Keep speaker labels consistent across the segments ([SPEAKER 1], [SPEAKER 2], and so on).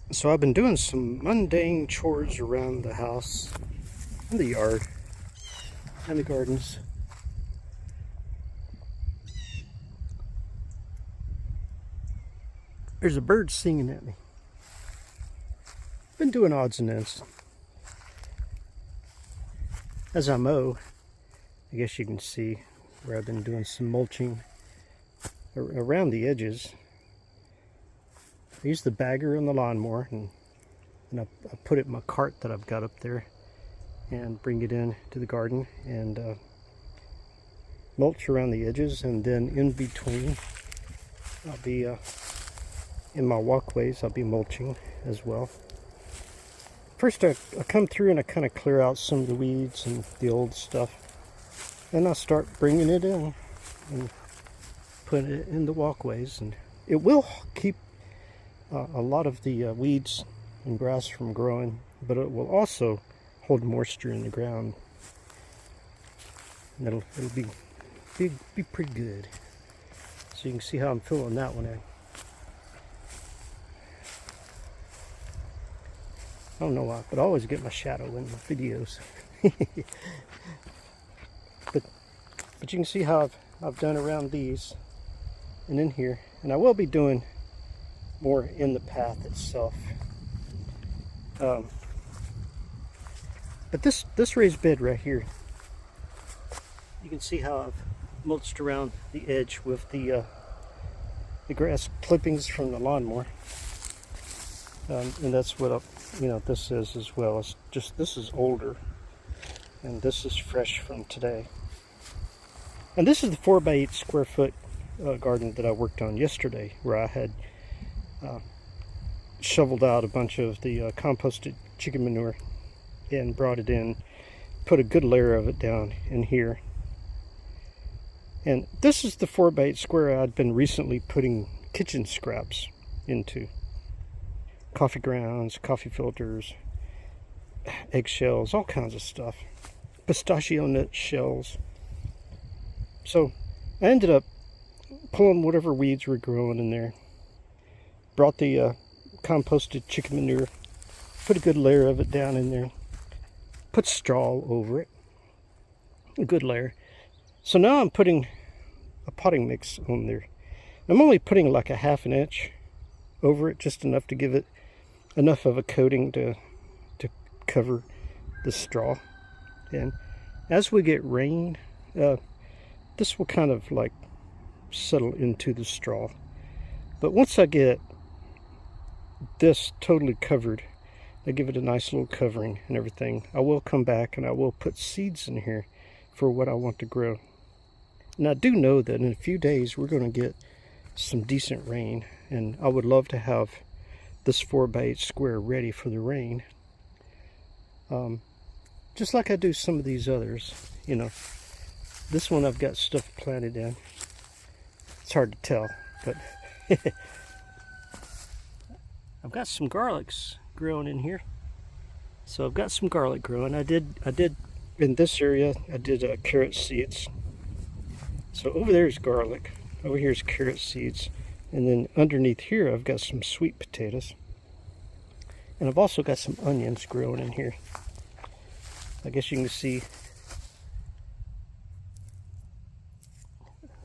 [SPEAKER 1] So I've been doing some mundane chores around the house, in the yard, and the gardens. There's a bird singing at me. Been doing odds and ends. As I mow, I guess you can see where I've been doing some mulching around the edges. I use the bagger on the lawnmower and I put it in my cart that I've got up there and bring it in to the garden and mulch around the edges, and then in between I'll be in my walkways I'll be mulching as well. First I come through and I kind of clear out some of the weeds and the old stuff, and I start bringing it in and putting it in the walkways, and it will keep a lot of the weeds and grass from growing, but it will also hold moisture in the ground, and it'll be pretty good. So you can see how I'm filling that one in. I don't know why, but I always get my shadow in my videos. but you can see how I've done around these and in here, and I will be doing more in the path itself. But this raised bed right here, you can see how I've mulched around the edge with the grass clippings from the lawnmower, and that's what this is as well. It's just, this is older, and this is fresh from today. And this is the 4x8 square foot garden that I worked on yesterday, where I had shoveled out a bunch of the composted chicken manure and brought it in, put a good layer of it down in here. And this is the 4x8 square I'd been recently putting kitchen scraps into. Coffee grounds, coffee filters, eggshells, all kinds of stuff. Pistachio nut shells. So I ended up pulling whatever weeds were growing in there. Brought the composted chicken manure, put a good layer of it down in there, put straw over it, a good layer. So now I'm putting a potting mix on there. I'm only putting like a ½ inch over it, just enough to give it enough of a coating to cover the straw. And as we get rain, this will kind of like settle into the straw. But once I get this totally covered, I give it a nice little covering and everything, I will come back and I will put seeds in here for what I want to grow. And I do know that in a few days we're going to get some decent rain, and I would love to have this 4x8 square ready for the rain, just like I do some of these others. This one I've got stuff planted in. It's hard to tell, but I've got some garlics growing in here. So I've got some garlic growing. I did in this area, I did carrot seeds. So over there is garlic, over here is carrot seeds, and then underneath here I've got some sweet potatoes. And I've also got some onions growing in here. I guess you can see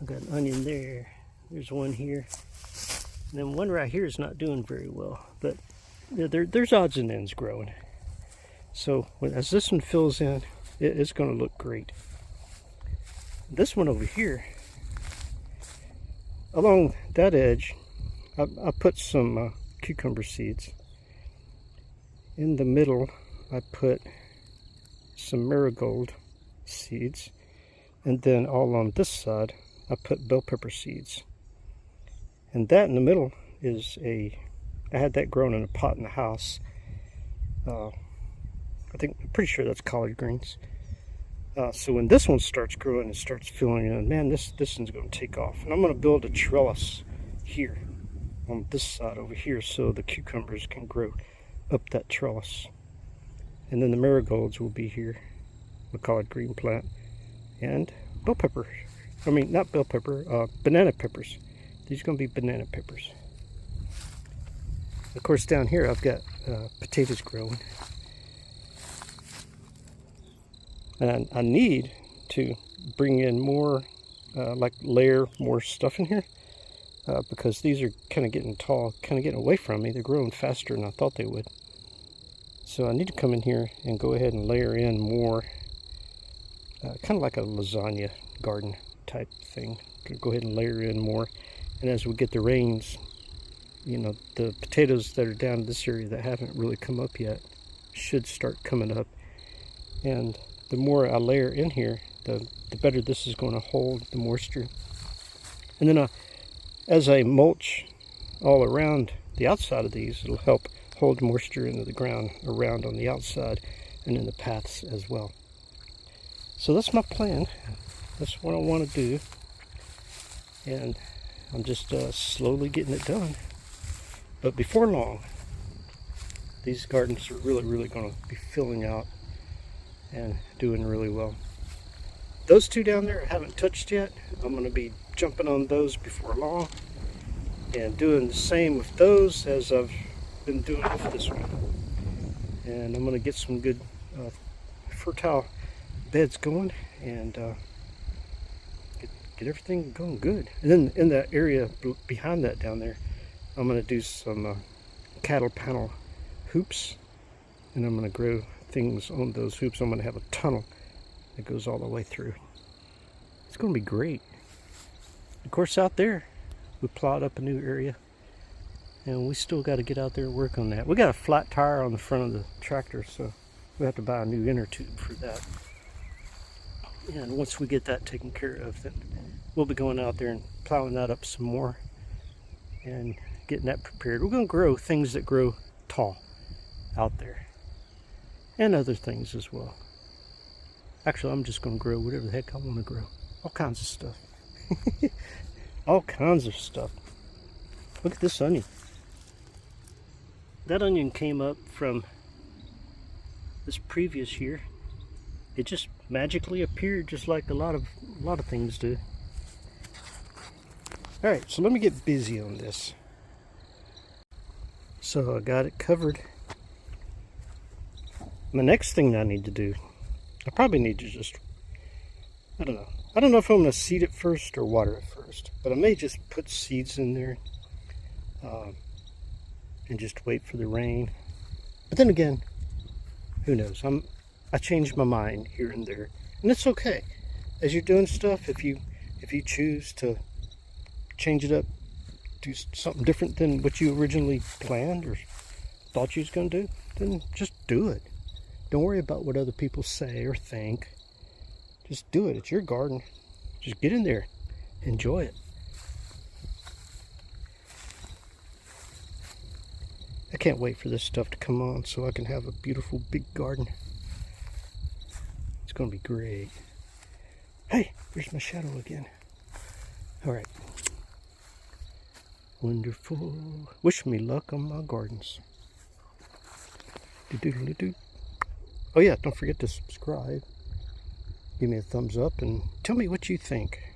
[SPEAKER 1] I've got an onion there. There's one here. And then one right here is not doing very well, but there's odds and ends growing. So as this one fills in, it's going to look great. This one over here, along that edge, I put some cucumber seeds. In the middle, I put some marigold seeds, and then all on this side, I put bell pepper seeds. And that in the middle is I had that grown in a pot in the house. I'm pretty sure that's collard greens. So when this one starts growing and starts filling in, man, this one's going to take off. And I'm going to build a trellis here on this side over here so the cucumbers can grow up that trellis. And then the marigolds will be here, the collard green plant, and bell pepper. I mean, not bell pepper, banana peppers. These are going to be banana peppers. Of course, down here I've got potatoes growing. And I need to bring in more, like layer more stuff in here, because these are kind of getting tall, kind of getting away from me. They're growing faster than I thought they would. So I need to come in here and go ahead and layer in more, kind of like a lasagna garden type thing. Go ahead and layer in more. And as we get the rains, you know, the potatoes that are down in this area that haven't really come up yet should start coming up. And the more I layer in here, the better this is going to hold the moisture. And then as I mulch all around the outside of these, it'll help hold moisture into the ground around on the outside and in the paths as well. So that's my plan. That's what I want to do. And I'm just slowly getting it done. But before long, these gardens are really going to be filling out and doing really well. Those two down there I haven't touched yet. I'm going to be jumping on those before long and doing the same with those as I've been doing with this one. And I'm going to get some good fertile beds going and get everything going good. And then in that area behind that down there, I'm going to do some cattle panel hoops, and I'm going to grow things on those hoops. I'm going to have a tunnel that goes all the way through. It's going to be great. Of course, out there we plowed up a new area, and we still got to get out there and work on that. We got a flat tire on the front of the tractor, so we have to buy a new inner tube for that. And once we get that taken care of, then we'll be going out there and plowing that up some more and getting that prepared. We're going to grow things that grow tall out there, and other things as well. Actually, I'm just going to grow whatever the heck I want to grow. All kinds of stuff. All kinds of stuff. Look at this onion. That onion came up from this previous year. It just magically appeared, just like a lot of things do. All right, so let me get busy on this. So I got it covered. My next thing that I need to do, I probably need to just, I don't know if I'm going to seed it first or water it first, but I may just put seeds in there and just wait for the rain. But then again, who knows? I change my mind here and there, and it's okay. As you're doing stuff, if you choose to change it up, do something different than what you originally planned or thought you was going to do, then just do it. Don't worry about what other people say or think. Just do it. It's your garden. Just get in there. Enjoy it. I can't wait for this stuff to come on so I can have a beautiful big garden. It's going to be great. Hey, there's my shadow again. All right. Wonderful. Wish me luck on my gardens. Do-do-do-do. Oh yeah, don't forget to subscribe. Give me a thumbs up and tell me what you think.